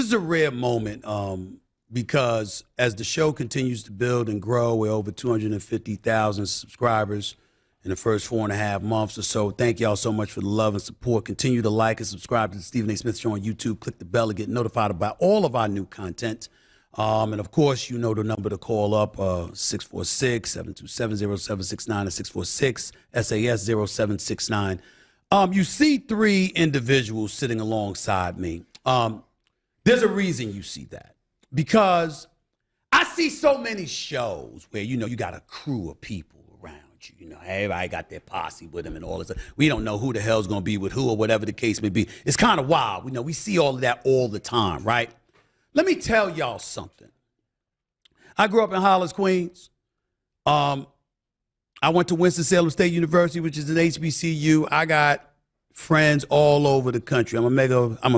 is a rare moment because as the show continues to build and grow, we're over 250,000 subscribers in the first 4.5 months or so. Thank y'all so much for the love and support. Continue to like and subscribe to the Stephen A. Smith Show on YouTube. Click the bell to get notified about all of our new content. And of course, you know the number to call up, 646-727-0769 and 646-SAS-0769. You see three individuals sitting alongside me. There's a reason you see that. Because I see so many shows where, you got a crew of people around you. Everybody got their posse with them and all this. We don't know who the hell's going to be with who or whatever the case may be. It's kind of wild. We see all of that all the time, right? Let me tell y'all something. I grew up in Hollis, Queens. I went to Winston-Salem State University, which is an HBCU. I got friends all over the country. I'm a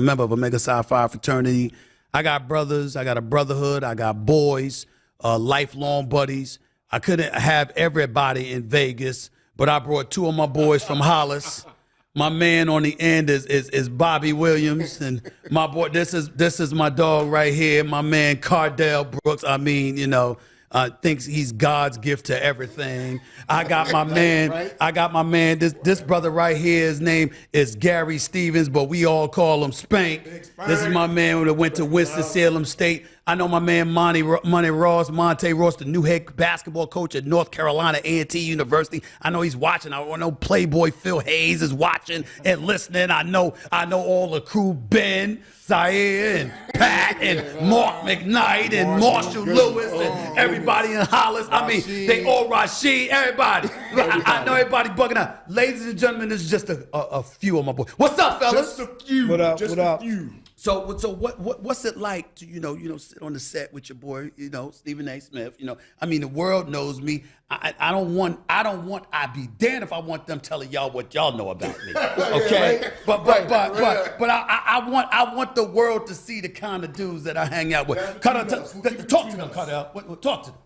member of a Mega Psi Phi fraternity. I got brothers. I got a brotherhood. I got boys, lifelong buddies. I couldn't have everybody in Vegas, but I brought two of my boys from Hollis. My man on the end is Bobby Williams, and my boy, this is my dog right here, my man Cardell Brooks. Thinks he's God's gift to everything. I got my man, this brother right here, his name is Gary Stevens, but we all call him Spank. This is my man that went to Winston-Salem State. I know my man Monte Ross, the new head basketball coach at North Carolina A&T University. I know he's watching. I know Playboy Phil Hayes is watching and listening. I know all the crew, Ben, Zaire, and Pat, and Mark McKnight, and Marshall Lewis, and everybody in Hollis. I mean, they all Rashid, everybody. I know everybody bugging out. Ladies and gentlemen, this is just a few of my boys. What's up, fellas? Just a few. What up? Just a few. So what's it like to sit on the set with your boy, Stephen A. Smith? I mean, the world knows me. I'd be damned if I want them telling y'all what y'all know about me. Okay, but I want the world to see the kind of dudes that I hang out with. Talk to them, Cardell. Talk to them.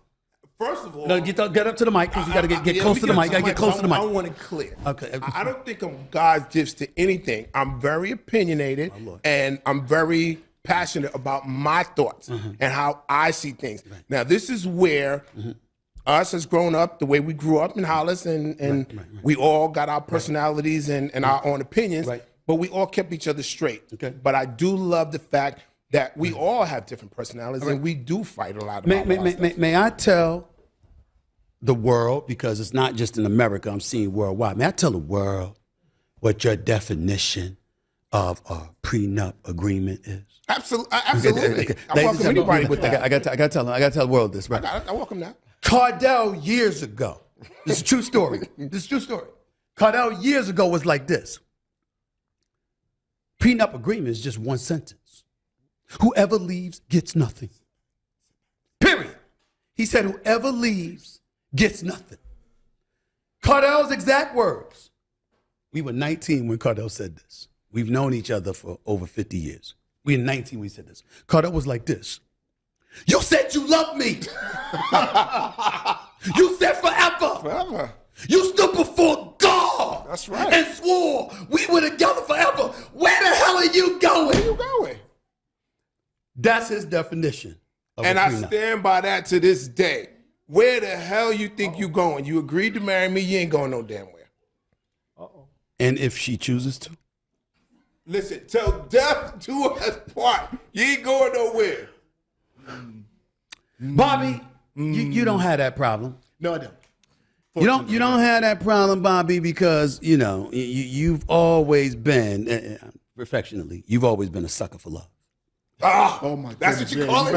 First of all, no, get up to the mic because you got to get close to the mic. You got to get close to the mic. I want it clear. Okay. I don't think I'm God's gifts to anything. I'm very opinionated and I'm very passionate about my thoughts and how I see things. Right. Now, this is where us as grown up, the way we grew up in Hollis, and we all got our personalities and our own opinions, but we all kept each other straight. Okay. But I do love the fact that we all have different personalities and we do fight a lot. May I tell the world, because it's not just in America, I'm seeing worldwide. May I tell the world what your definition of a prenup agreement is? Absolutely. Okay. I welcome anybody with that. I got to tell the world this, right? I welcome that. Cardell years ago, this is a true story. Cardell years ago was like this. Prenup agreement is just one sentence. Whoever leaves gets nothing. Period. He said, whoever leaves gets nothing. Cardell's exact words. We were 19 when Cardell said this. We've known each other for over 50 years. We were 19 when he said this. Cardell was like this. You said you loved me. You said forever. Forever. You stood before God. That's right. And swore we were together forever. Where the hell are you going? Where are you going? That's his definition. And I stand by that to this day. Where the hell you think you going? You agreed to marry me, you ain't going no damn where. And if she chooses to? Listen, till death do us part. You ain't going nowhere. Bobby, you don't have that problem. No, I don't. You don't have that problem, Bobby, because, you've always been, affectionately, you've always been a sucker for love. Oh my! That's what you call it.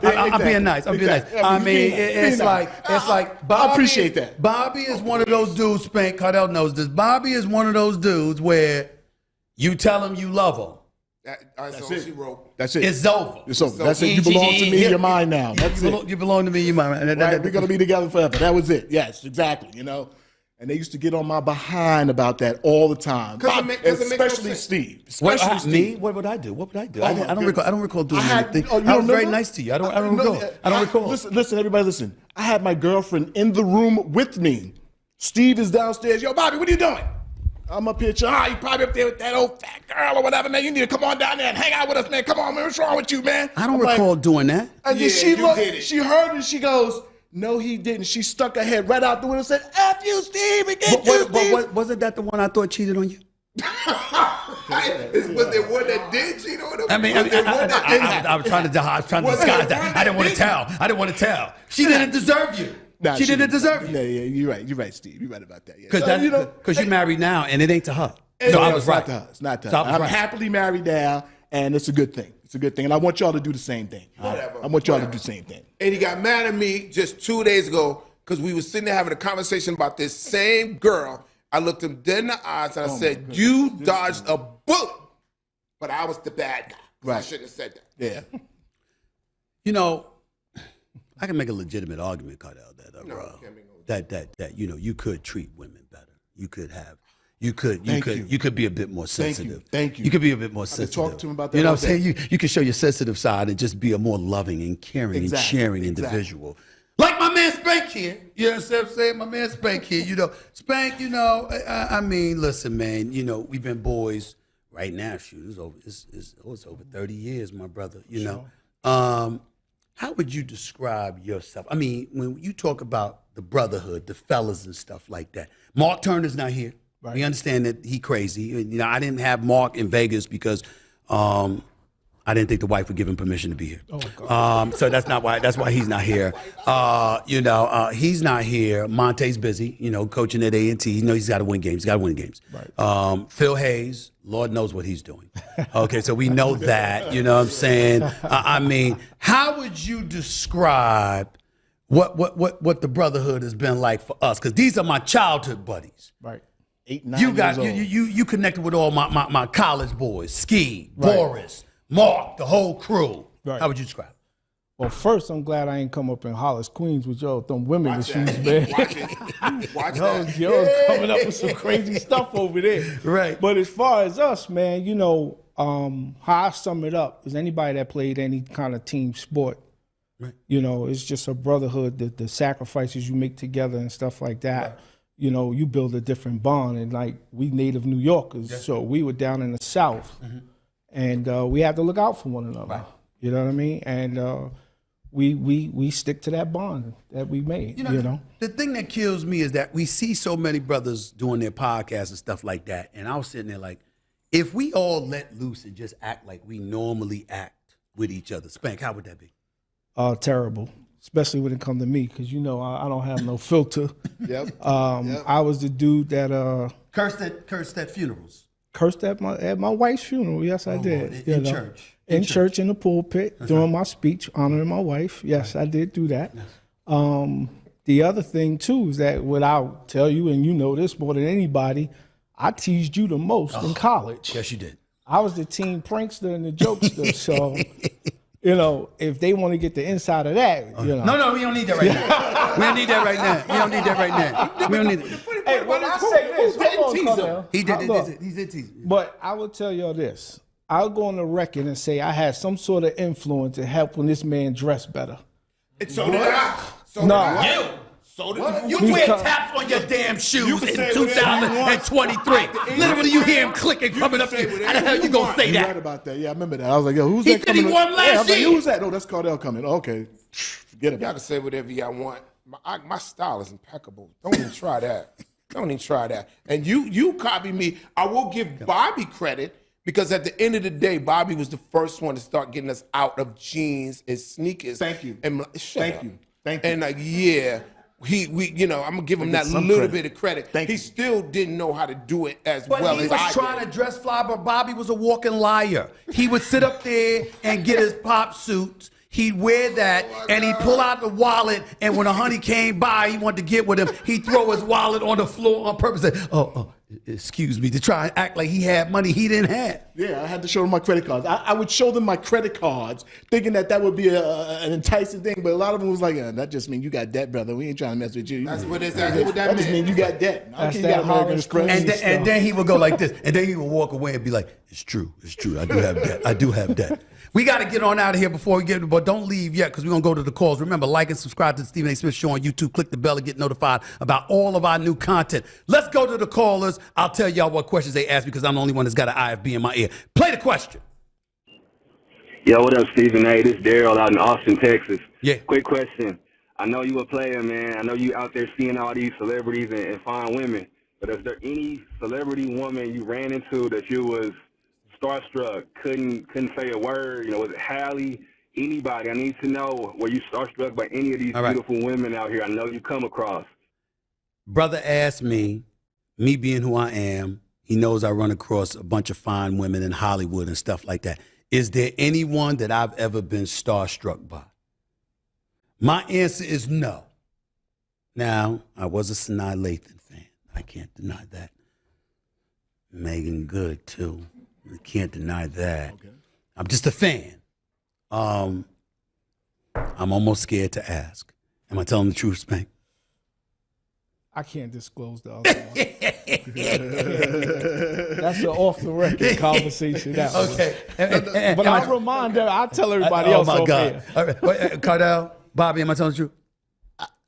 I'm being nice. I'm being nice. I mean, it's like Bobby, I appreciate that. Bobby is one of those dudes. Spank Cardell knows this. Bobby is one of those dudes where you tell him you love him. That's it. That's it. It's over. It's over. That's it. You belong to me. You're mine now. That's it. You belong to me. You're mine. Right? We're gonna be together forever. That was it. Yes, exactly. And they used to get on my behind about that all the time. Especially Steve. Me? What would I do? I don't recall doing anything. I was very nice to you. I don't recall. Listen, everybody listen. I had my girlfriend in the room with me. Steve is downstairs. Yo, Bobby, what are you doing? I'm up here, you probably up there with that old fat girl or whatever, man. You need to come on down there and hang out with us, man. Come on, man. What's wrong with you, man? I don't recall doing that. And then she heard it, and she goes, no, he didn't. She stuck her head right out the window and said, F you, Steve, and get you, Steve. But wasn't that the one I thought cheated on you? Was there one that did cheat on him? I was trying to disguise that. I didn't want to tell. She didn't deserve you. Nah, she didn't deserve you. Yeah, you're right, Steve. You're right about that. Yeah. Because you're married now, and it ain't to her. So I was right. It's not to her. I'm happily married now, and it's a good thing. It's a good thing, and I want y'all to do the same thing. Whatever. I want y'all to do the same thing. And he got mad at me just 2 days ago because we were sitting there having a conversation about this same girl. I looked him dead in the eyes and I said, you dodged a bullet, but I was the bad guy. Right. I shouldn't have said that. Yeah. You know, I can make a legitimate argument, Cardell, that you could treat women better. You could be a bit more sensitive. Thank you. You could be a bit more sensitive. Talk to him about that. You know what I'm saying? You can show your sensitive side and just be a more loving and caring and sharing individual. Like my man Spank here. You know what I'm saying? My man Spank here. Spank, I mean, listen, man, we've been boys right now. Shoot, it's over 30 years, my brother, How would you describe yourself? I mean, when you talk about the brotherhood, the fellas and stuff like that. Mark Turner's not here. Right. We understand that he crazy. I didn't have Mark in Vegas because I didn't think the wife would give him permission to be here. Oh, God. So that's why he's not here. He's not here. Monte's busy, coaching at A&T. He's got to win games. Right. Phil Hayes, Lord knows what he's doing. Okay, so we know that, you know what I'm saying? I mean, how would you describe what the brotherhood has been like for us? Because these are my childhood buddies. Right. 8, 9 years old. You connected with all my college boys, Ski, right. Boris, Mark, the whole crew. Right. How would you describe it? Well, first, I'm glad I ain't come up in Hollis, Queens with y'all them women issues, man. Y'all coming up with some crazy stuff over there. Right. But as far as us, man, how I sum it up is anybody that played any kind of team sport, right. It's just a brotherhood, the sacrifices you make together and stuff like that. Right. You build a different bond. And like, we native New Yorkers, yes. So we were down in the South. Mm-hmm. And we have to look out for one another. Right. You know what I mean? And we stick to that bond that we made. The thing that kills me is that we see so many brothers doing their podcasts and stuff like that. And I was sitting there like, if we all let loose and just act like we normally act with each other, Spank, how would that be? Terrible. Especially when it comes to me, because I don't have no filter. Yep. I was the dude that cursed at funerals. Cursed at my wife's funeral. Yes, I did. In church. In church, in the pulpit, during my speech, honoring my wife. Yes, I did do that. Yes. The other thing, too, is that what I'll tell you, and you know this more than anybody, I teased you the most in college. Yes, you did. I was the team prankster and the jokester. So, if they want to get the inside of that, No, we don't need that right now. We don't need that right now. We don't need that right now. We don't need it. Hey, when I say this, he did tease him. But I will tell y'all this. I'll go on the record and say I had some sort of influence to helping this man dress better. And so did I. You wear taps on your damn shoes in 2023. Literally, you hear him clicking coming up to you. How the hell you gonna say that? You're right about that. Yeah, I remember that. I was like, yo, who's that coming? He won last year. Who's that? No, that's Cardell coming. Okay, forget it. Y'all can say whatever y'all want. My style is impeccable. Don't even try that. And you copy me. I will give Bobby credit. Because at the end of the day, Bobby was the first one to start getting us out of jeans and sneakers. Thank you. And Thank you. And I'm gonna give him that little bit of credit. He still didn't know how to do it as well as I did. He was trying to dress fly, but Bobby was a walking liar. He would sit up there and get his pop suits. He'd wear that, and he'd pull out the wallet, and when a honey came by, he wanted to get with him, he'd throw his wallet on the floor on purpose. Excuse me, to try and act like he had money he didn't have. Yeah, I had to show them my credit cards. I would show them my credit cards, thinking that would be an enticing thing, but a lot of them was like, that just means you got debt, brother. We ain't trying to mess with you. That's what it is. That just means you got debt. That's that Hollis Express. And then he would go like this, and then he would walk away and be like, It's true. It's true. I do have debt. I do have debt. We got to get on out of here before we get, but don't leave yet because we're going to go to the calls. Remember, like and subscribe to the Stephen A. Smith Show on YouTube. Click the bell and get notified about all of our new content. Let's go to the callers. I'll tell y'all what questions they ask because I'm the only one that's got an IFB in my ear. Play the question. Yo, what up, Stephen A? This is Daryl out in Austin, Texas. Yeah. Quick question. I know you a player, man. I know you out there seeing all these celebrities and fine women. But is there any celebrity woman you ran into that you was starstruck, couldn't say a word? You know, was it Halle? Anybody? I need to know, were you starstruck by any of these beautiful women out here? I know you come across. Brother asked me being who I am, he knows I run across a bunch of fine women in Hollywood and stuff like that. Is there anyone that I've ever been starstruck by? My answer is no. Now, I was a Sanaa Lathan fan. I can't deny that. Megan Good, too. I can't deny that. Okay. I'm just a fan. I'm almost scared to ask. Am I telling the truth, Spank? I can't disclose the other one. That's an off-the-record conversation. That okay. But I'll remind them. I'll tell everybody else. Oh, my God. Here. All right. Wait, Cardell, Bobby, am I telling the truth?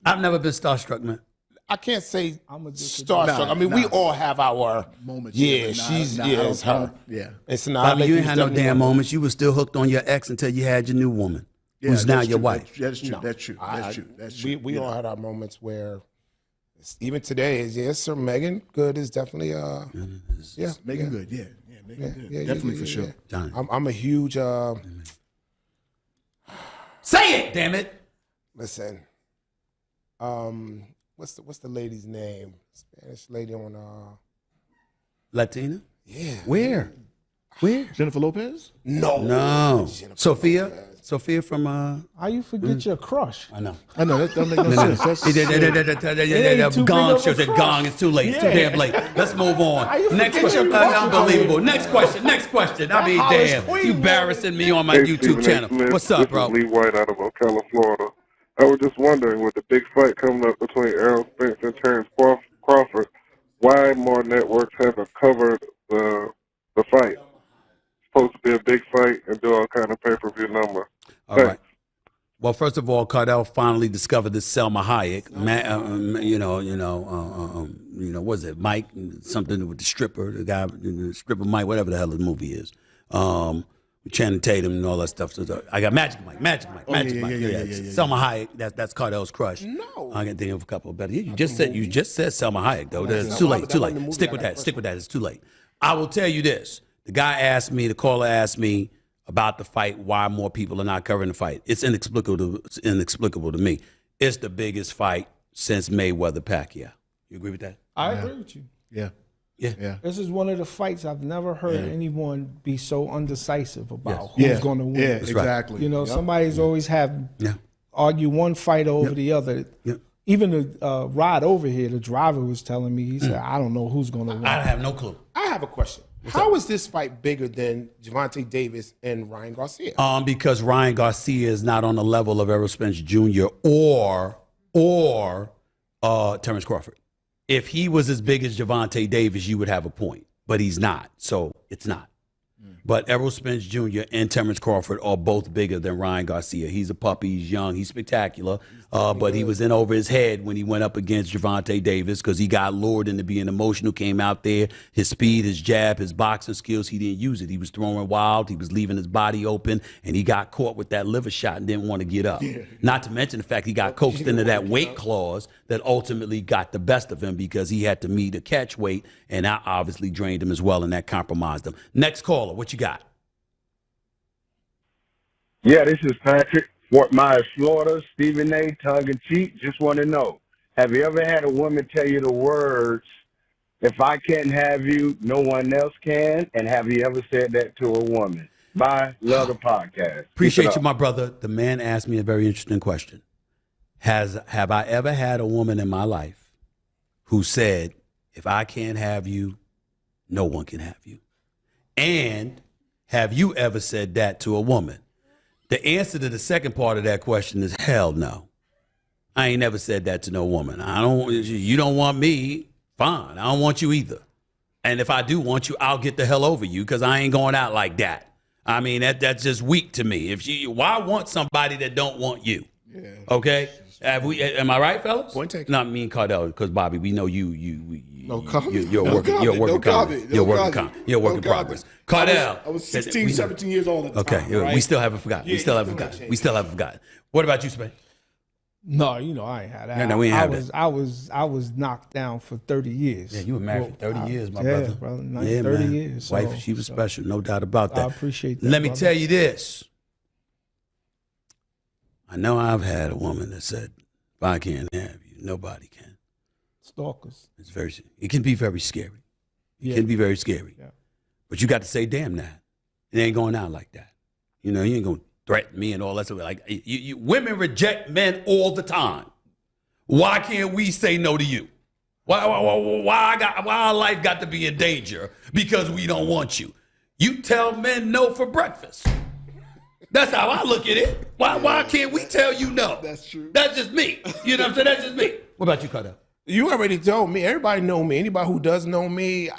I've never been starstruck, man. I can't say starstruck. I mean, we all have our moments. Yeah, it's her. Yeah. It's not. Bobby, you ain't had no damn moments. You were still hooked on your ex until you had your new woman, who's now your wife. That's true. That's true. That's true. We all had our moments where, even today, yes, sir. Megan Good is definitely Megan Good. Yeah, Megan Good. Definitely for sure. Johnny. I'm a huge. Say it, damn it. Listen. What's the lady's name? Spanish lady on Latina? Yeah. Where? Jennifer Lopez? No. Sophia? Sophia from How you forget your crush? I know. That makes no sense. That's gong shows. That gong. It's too late. It's too damn late. Let's move on. Next question. Unbelievable. Next question. I mean, damn. You embarrassing me on my YouTube channel. What's up, bro? Lee White out of Ocala, Florida. I was just wondering, with the big fight coming up between Errol Spence and Terrence Crawford, why more networks haven't covered the fight? It's supposed to be a big fight and do all kind of pay-per-view number. All right. Well, first of all, Cardell finally discovered this Selma Hayek. What is it? Mike, something with the stripper, the guy, the stripper Mike, whatever the hell the movie is. Channing Tatum and all that stuff. So I got Magic Mike. Yeah. Selma Hayek. That's Cardell's crush. No, I can think of a couple of better. You just said Selma Hayek though. It's too late. Stick with that. It's too late. I will tell you this. The caller asked me about the fight. Why more people are not covering the fight? It's inexplicable to me. It's the biggest fight since Mayweather Pacquiao. You agree with that? I agree with you. Yeah. This is one of the fights I've never heard anyone be so undecisive about who's going to win. Yeah, exactly. You know, somebody's always argue one fight over the other. Even the ride over here, the driver was telling me, he said, I don't know who's going to win. I have no clue. I have a question. How is this fight bigger than Gervonta Davis and Ryan Garcia? Because Ryan Garcia is not on the level of Errol Spence Jr. or Terrence Crawford. If he was as big as Gervonta Davis, you would have a point, but he's not, so it's not. But Errol Spence Jr. and Terrence Crawford are both bigger than Ryan Garcia. He's a puppy, he's young, he's spectacular, but he was in over his head when he went up against Gervonta Davis because he got lured into being emotional, came out there, his speed, his jab, his boxing skills, he didn't use it. He was throwing wild, he was leaving his body open, and he got caught with that liver shot and didn't want to get up. Not to mention the fact he got coaxed into that weight clause that ultimately got the best of him because he had to meet a catch weight, and that obviously drained him as well, and that compromised him. Next caller, what you got? Yeah, this is Patrick, Fort Myers, Florida. Stephen A., tongue-in-cheek. Just want to know, have you ever had a woman tell you the words, if I can't have you, no one else can? And have you ever said that to a woman? Bye. Love the podcast. Appreciate you, my brother. The man asked me a very interesting question. Have I ever had a woman in my life who said, if I can't have you, no one can have you? And have you ever said that to a woman? The answer to the second part of that question is hell no. I ain't never said that to no woman. You don't want me, fine. I don't want you either. And if I do want you, I'll get the hell over you because I ain't going out like that. I mean, that's just weak to me. Why want somebody that don't want you? Yeah. Okay? Am I right, fellas? Point taken. Not me and Cardell, because Bobby, we know you're No comment. you're No working. comment. You're No working. comment. You're No working. comment. You're No working comment. progress. Cardell. I was 16, 17 years old at the Okay, time. Right? we still haven't forgotten. Yeah, we still yeah, haven't yeah, forgotten. yeah. We still haven't forgotten. What about you, Spain? No, I ain't had that. No, we ain't have that. I was knocked down for 30 years. Yeah, you were married for 30 years, my yeah, brother. Yeah, 30 years. So, Wife, she was special, no doubt about that. I appreciate that. Let me brother. tell you this. I know I've had a woman that said, if I can't have you, nobody can. Stalkers. It can be very scary. It Yeah. can be very scary. Yeah. But you got to say, damn that. It ain't going out like that. You ain't going to threaten me and all that stuff. Like, women reject men all the time. Why can't we say no to you? Why our life got to be in danger because we don't want you? You tell men no for breakfast. That's how I look at it. Why can't we tell you no? That's true. That's just me. You know what I'm saying? That's just me. What about you, Cardell? You already told me. Everybody know me. Anybody who does know me,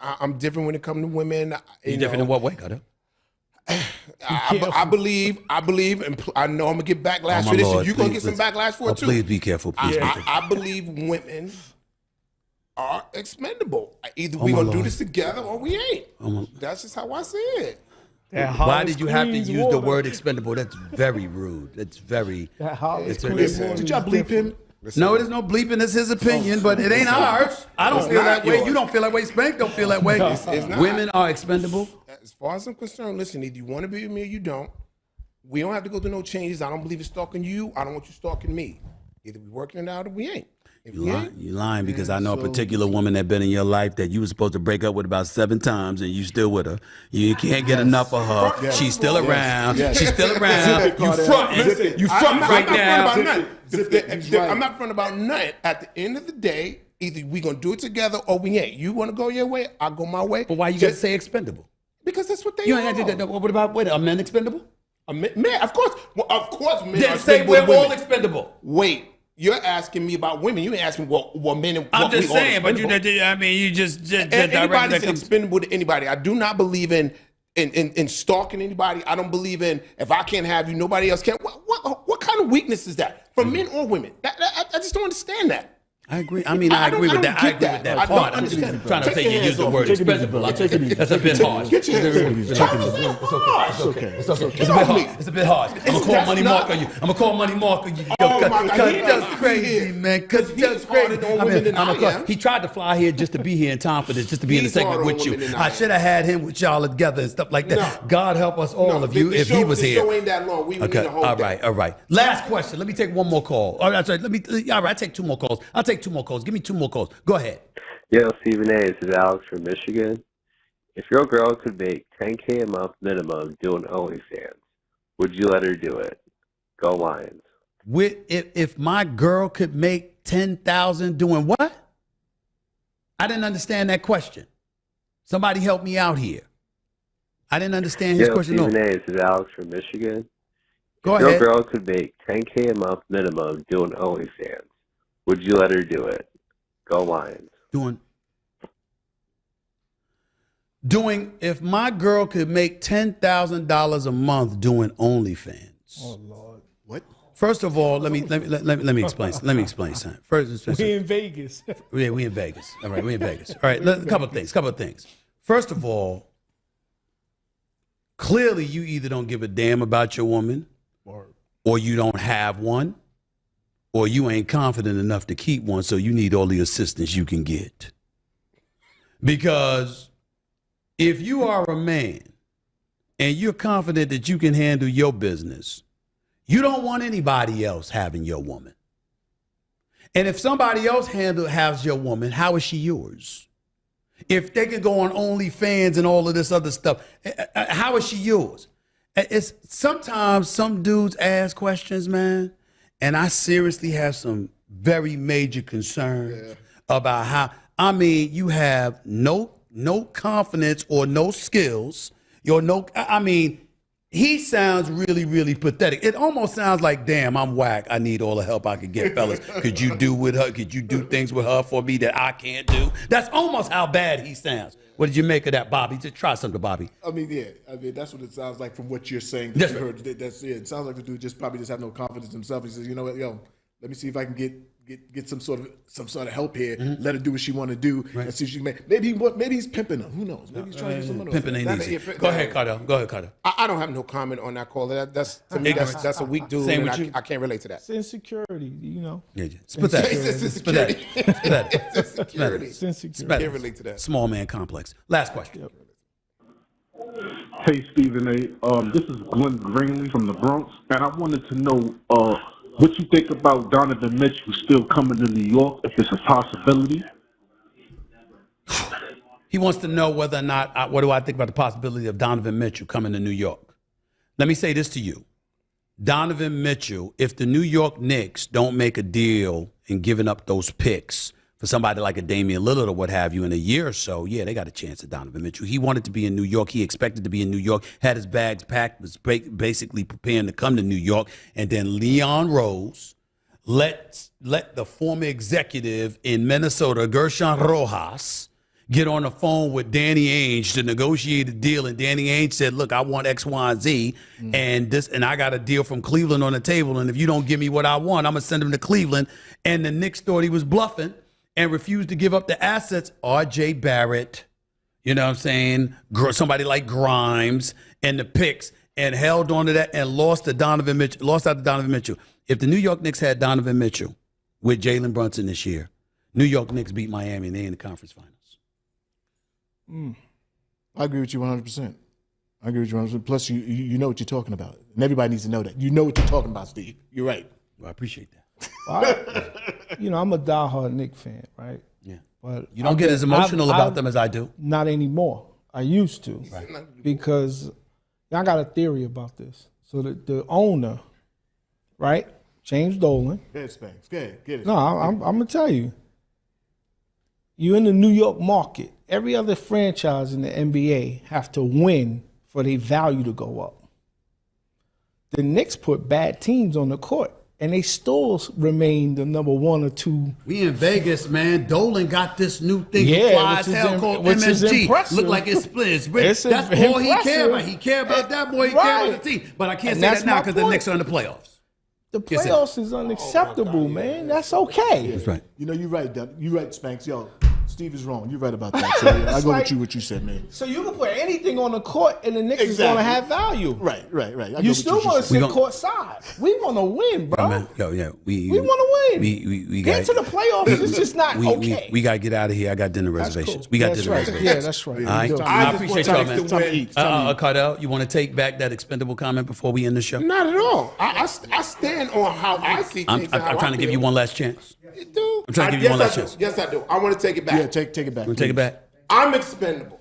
I'm different when it comes to women. You different in what way, Cardell? I believe, and I know I'm gonna get backlash Oh, my for this. Lord, And you're gonna please, get some backlash for it too. Please be careful. Please be careful. I believe women are expendable. Either Oh, we my gonna do Lord. this together or we ain't. That's just how I see it. Why did you have to use the word expendable? That's very rude. That's very. Did y'all bleep him? No, there's no bleeping. It's his opinion, but it ain't ours. I don't feel that way. yours. You don't feel that way. Spank don't feel that way. It's not. Women are expendable. As far as I'm concerned, listen, either you want to be with me or you don't. We don't have to go through no changes. I don't believe in stalking you. I don't want you stalking me. Either we working it out or we ain't. If we ain't, You lying because I know a particular woman that been in your life that you were supposed to break up with about 7 times and you still with her. You can't get enough of her. Yes. She's still around. Yes. She's still around. Zip it, You Cardell. fronting. Zip it. You fronting right now. I'm not fronting about nothing. He's right. I'm not fronting about nothing. At the end of the day, either we gonna do it together or we ain't. You want to go your way, I'll go my way. But why you got to say expendable? Because that's what they You are. ain't got to do that. What about are men expendable? Man, of course, men Then are say expendable we're to women. all expendable. Wait, you're asking me about women. You ain't asking what men and I'm what just we all saying, but expendable. I mean, you just Anybody's directed expendable to anybody. I do not believe in stalking anybody. I don't believe in if I can't have you, nobody else can. What kind of weakness is that for men or women? I just don't understand that. I agree. I mean, I agree with that. I agree with that I part. don't I'm just understand. trying to Take say your you hands use the off. word Take it easy, expendable. brother. Take it easy. That's a bit harsh. Get your hands off me. It's okay. It's a bit harsh. It's a bit harsh. I'm gonna call Money Mark on you. I'm gonna call Money Mark on you. Oh, my God. Cause He he does does crazy, here. man. Cause he does He's harder crazy. on women than I am. He tried to fly here just to be here in time for this, just to be in the He's segment harder on with you. women than I I am. should have had him with y'all together and stuff like that. No. God help us all of you if he was The here. show ain't that long. We would need Okay. a whole All day. right. Last question. Let me take one more call. All right. Sorry. All right. I'll take 2 more calls. I'll take 2 more calls. Give me 2 more calls. Go ahead. Yo, Stephen A. This is Alex from Michigan. If your girl could make $10K a month minimum doing OnlyFans, would you let her do it? Go Lions. If my girl could make 10,000 doing what? I didn't understand that question. Somebody help me out here. I didn't understand his Yo, question. Stephen No. A. This is Alex from Michigan. Go If ahead. your girl could make $10K a month minimum doing OnlyFans, would you let her do it? Go Lions. Doing if my girl could make $10,000 a month doing OnlyFans. Oh Lord. What? First of all, let me explain. Let me explain something. First, We in Vegas. Yeah, we in Vegas. All right, we in Vegas. All right, a couple of things. First of all, clearly you either don't give a damn about your woman, or you don't have one, or you ain't confident enough to keep one, so you need all the assistance you can get. Because if you are a man and you're confident that you can handle your business, you don't want anybody else having your woman. And if somebody else has your woman, how is she yours? If they can go on OnlyFans and all of this other stuff, how is she yours? It's sometimes some dudes ask questions, man, and I seriously have some very major concerns about how, I mean, you have no confidence or no skills. I mean, he sounds really, really pathetic. It almost sounds like, damn, I'm whack. I need all the help I could get, fellas. Could you do with her? Could you do things with her for me that I can't do? That's almost how bad he sounds. What did you make of that, Bobby? Just try something, Bobby. I mean, yeah. I mean, that's what it sounds like from what you're saying. Yes, You sir. heard. That's it. It sounds like the dude just probably just have no confidence in himself. He says, you know what, yo, let me see if I can get some sort of help here. Let her do what she want to do, and see if she can maybe he's pimping her. Who knows? Maybe he's trying to get some money. Pimping ain't easy. Go ahead, Cardell. Go ahead, Cardell. I don't have no comment on that caller. That's to me, that's a weak dude, Same and with you. I can't relate to that. It's insecurity, you know. Yeah, it's pathetic. It's pathetic. It's pathetic. It's insecurity. It's insecurity. I can't relate to that. Small man complex. Last question. Hey, Stephen A. This is Glenn Greenlee from the Bronx, and I wanted to know what you think about Donovan Mitchell still coming to New York, if it's a possibility. He wants to know whether or not, what do I think about the possibility of Donovan Mitchell coming to New York? Let me say this to you. Donovan Mitchell, if the New York Knicks don't make a deal in giving up those picks for somebody like a Damian Lillard or what have you in a year or so, yeah, they got a chance at Donovan Mitchell. He wanted to be in New York. He expected to be in New York, had his bags packed, was basically preparing to come to New York. And then Leon Rose let the former executive in Minnesota, Gershon Rojas, get on the phone with Danny Ainge to negotiate a deal. And Danny Ainge said, look, I want X, Y, and Z. And I got a deal from Cleveland on the table. And if you don't give me what I want, I'm going to send him to Cleveland. And the Knicks thought he was bluffing and refused to give up the assets. R.J. Barrett, you know what I'm saying? Somebody like Grimes and the picks, and held on to that and lost out to Donovan Mitchell. If the New York Knicks had Donovan Mitchell with Jalen Brunson this year, New York Knicks beat Miami and they're in the conference finals. I agree with you 100%. I agree with you 100%. Plus, you know what you're talking about. And everybody needs to know that. You know what you're talking about, Steve. You're right. Well, I appreciate that. I'm a diehard Knicks fan, right? Yeah. But You don't get as emotional about them as I do. Not anymore. I used to, because I got a theory about this. So the owner, right, James Dolan. Get it, Spanks. Get it. No, I'm gonna tell you. You're in the New York market. Every other franchise in the NBA have to win for their value to go up. The Knicks put bad teams on the court, and they still remain the number 1 or 2. We in Vegas, man. Dolan got this new thing Yeah, fly as which is hell called which is MSG. impressive. Look like it's split. It's That's all he care impressive. about. He care about that boy. He care Right. about the team. But I can't And say that's that now my because the point. Knicks are in the playoffs. The Yes, sir. playoffs is unacceptable, man. That's okay. That's right. You know, you're right, Doug. You're right, Spanks. Yo, Steve is wrong. You're right about that. So yeah, I go with you what you said, man. So you can put anything on the court, and the Knicks is going to have value. Right. I go You with still what want to sit gon- court side. We want to win, bro. Man, yeah. We want to win. We Get to the playoffs. It's just not okay. We got to get out of here. I got dinner reservations. cool. We got That's dinner right. reservations. Yeah, that's right. All right. We do. I just appreciate want y'all, Knicks man. to win. Cardell, you want to take back that expendable comment before we end the show? Not at all. I stand on how I see I'm things. and how trying to I give feel. you one last chance. You do. I'm trying to give you one last chance. Yes, I do. I want to take it back. Yeah, take it back. Want to take it back? I'm expendable.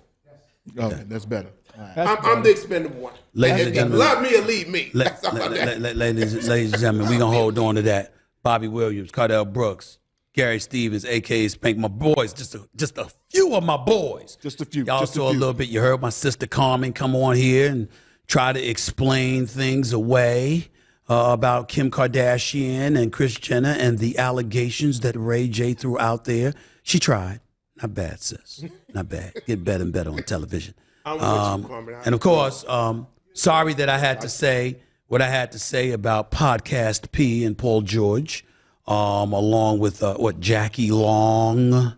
Okay, that's better. All right. I'm the expendable one. Ladies and And gentlemen. love me or leave me. That's all that. Ladies and gentlemen, we're going to hold on to that. Bobby Williams, Cardell Brooks, Gary Stevens, a.k.a. Spank, my boys, just a few of my boys. Just a few. Y'all just saw a few. little bit. You heard my sister Carmen come on here and try to explain things away about Kim Kardashian and Kris Jenner and the allegations that Ray J threw out there. She tried. Not bad, sis. Not bad. Get better and better on television. I'm with you, Carmen. And of course, sorry that I had to say what I had to say about Podcast P and Paul George, along with Jackie Long.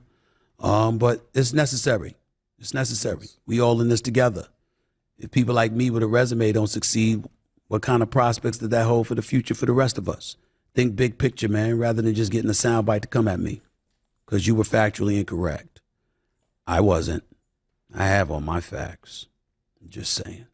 But it's necessary. It's necessary. We all in this together. If people like me with a resume don't succeed, what kind of prospects did that hold for the future for the rest of us? Think big picture, man, rather than just getting a soundbite to come at me. Because you were factually incorrect. I wasn't. I have all my facts. I'm just saying.